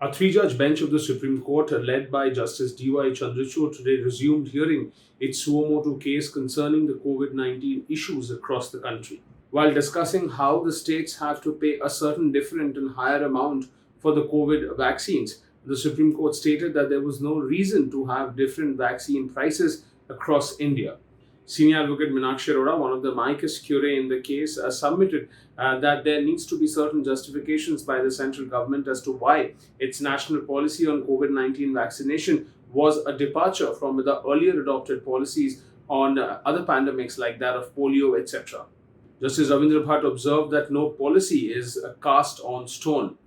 A three-judge bench of the Supreme Court, led by Justice D.Y. Chandrachud, today resumed hearing its suo motu case concerning the COVID-19 issues across the country. While discussing how the states have to pay a certain different and higher amount for the COVID vaccines, the Supreme Court stated that there was no reason to have different vaccine prices across India. Senior Advocate Meenakshi Arora, one of the amicus curiae in the case, submitted that there needs to be certain justifications by the central government as to why its national policy on COVID-19 vaccination was a departure from the earlier adopted policies on other pandemics like that of polio, etc. Justice Ravindra Bhatt observed that no policy is cast on stone.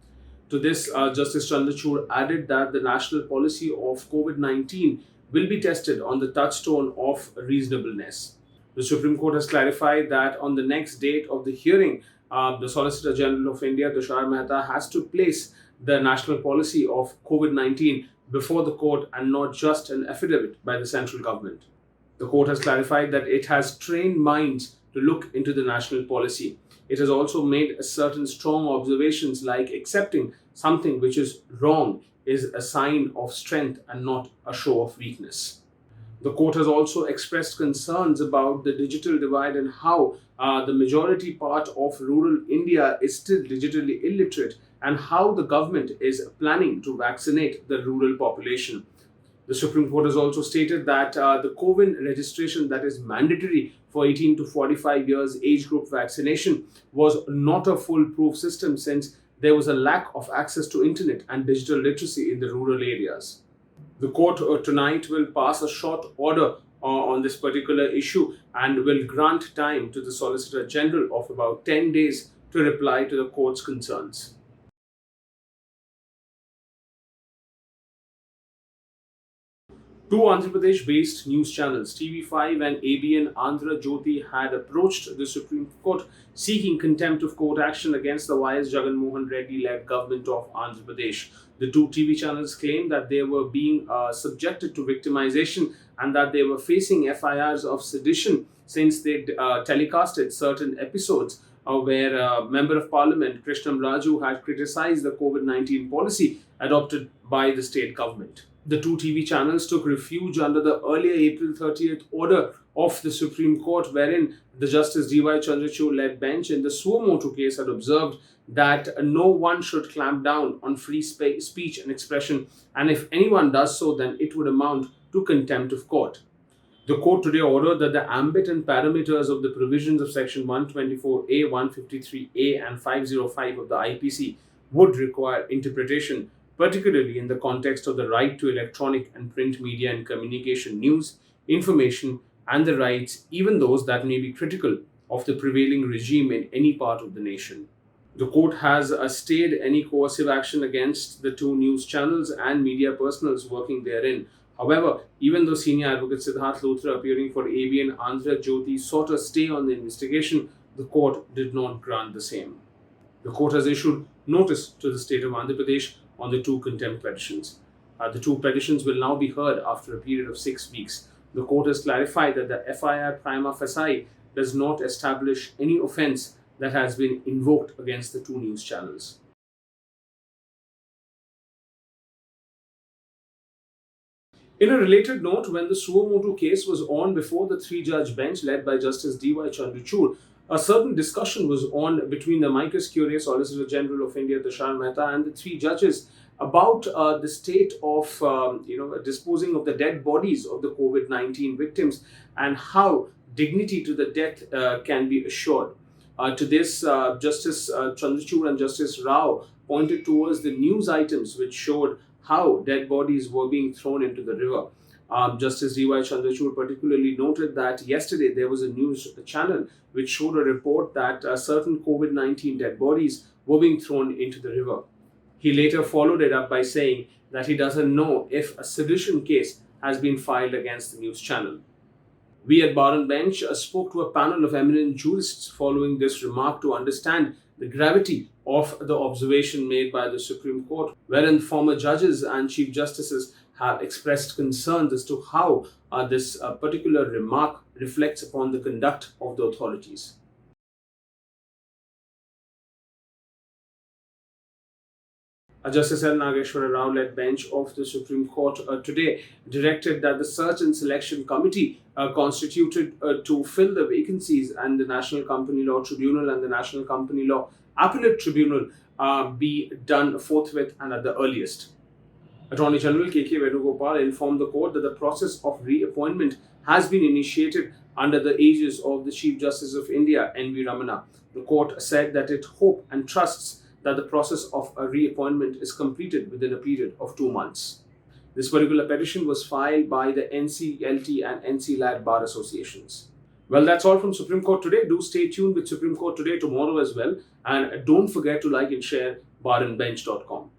To this, Justice Chandrachud added that the national policy of COVID-19 will be tested on the touchstone of reasonableness. The Supreme Court has clarified that on the next date of the hearing, the Solicitor General of India, Tushar Mehta, has to place the national policy of COVID-19 before the court and not just an affidavit by the central government. The court has clarified that it has trained minds to look into the national policy. It has also made certain strong observations like accepting something which is wrong is a sign of strength and not a show of weakness. The court has also expressed concerns about the digital divide and how the majority part of rural India is still digitally illiterate and how the government is planning to vaccinate the rural population. The Supreme Court has also stated that the COVID registration that is mandatory for 18 to 45 years age group vaccination was not a foolproof system since there was a lack of access to internet and digital literacy in the rural areas. The court tonight will pass a short order on this particular issue and will grant time to the Solicitor General of about 10 days to reply to the court's concerns. Two Andhra Pradesh-based news channels, TV5 and ABN Andhra Jyoti, had approached the Supreme Court seeking contempt of court action against the YS Jagan Mohan Reddy-led government of Andhra Pradesh. The two TV channels claimed that they were being subjected to victimization and that they were facing FIRs of sedition since they telecasted certain episodes where Member of Parliament Krishnam Raju had criticized the COVID-19 policy adopted by the state government. The two TV channels took refuge under the earlier April 30th order of the Supreme Court, wherein the Justice D.Y. Chandrachud-led bench in the suo motu case had observed that no one should clamp down on free speech and expression, and if anyone does so, then it would amount to contempt of court. The court today ordered that the ambit and parameters of the provisions of Section 124A, 153A, and 505 of the IPC would require interpretation, particularly in the context of the right to electronic and print media and communication news, information, and the rights, even those that may be critical of the prevailing regime in any part of the nation. The court has stayed any coercive action against the two news channels and media personnels working therein. However, even though Senior Advocate Siddharth Luthra, appearing for ABN Andhra Jyoti, sought a stay on the investigation, the court did not grant the same. The court has issued notice to the state of Andhra Pradesh on the two contempt petitions. The two petitions will now be heard after a period of 6 weeks. The court has clarified that the FIR prima facie does not establish any offence that has been invoked against the two news channels. In a related note, when the suo motu case was on before the three-judge bench led by Justice D.Y. Chandrachud, a certain discussion was on between the amicus curiae Solicitor General of India, Tushar Mehta, and the three judges about the state of disposing of the dead bodies of the COVID-19 victims and how dignity to the death can be assured. To this, Justice Chandrachud and Justice Rao pointed towards the news items which showed how dead bodies were being thrown into the river. Justice D.Y. Chandrachud particularly noted that yesterday there was a news channel which showed a report that certain COVID-19 dead bodies were being thrown into the river. He later followed it up by saying that he doesn't know if a sedition case has been filed against the news channel. We at Bar and Bench spoke to a panel of eminent jurists following this remark to understand the gravity of the observation made by the Supreme Court, wherein former judges and chief justices have expressed concerns as to how this particular remark reflects upon the conduct of the authorities. Justice L. Nageshwara Rao led bench of the Supreme Court today directed that the Search and Selection Committee constituted to fill the vacancies and the National Company Law Tribunal and the National Company Law Appellate Tribunal be done forthwith and at the earliest. Attorney General K.K. Venugopal informed the court that the process of reappointment has been initiated under the aegis of the Chief Justice of India, N.V. Ramana. The court said that it hopes and trusts that the process of a reappointment is completed within a period of 2 months. This particular petition was filed by the NCLT and NCLAT bar associations. Well, that's all from Supreme Court Today. Do stay tuned with Supreme Court Today tomorrow as well. And don't forget to like and share barandbench.com.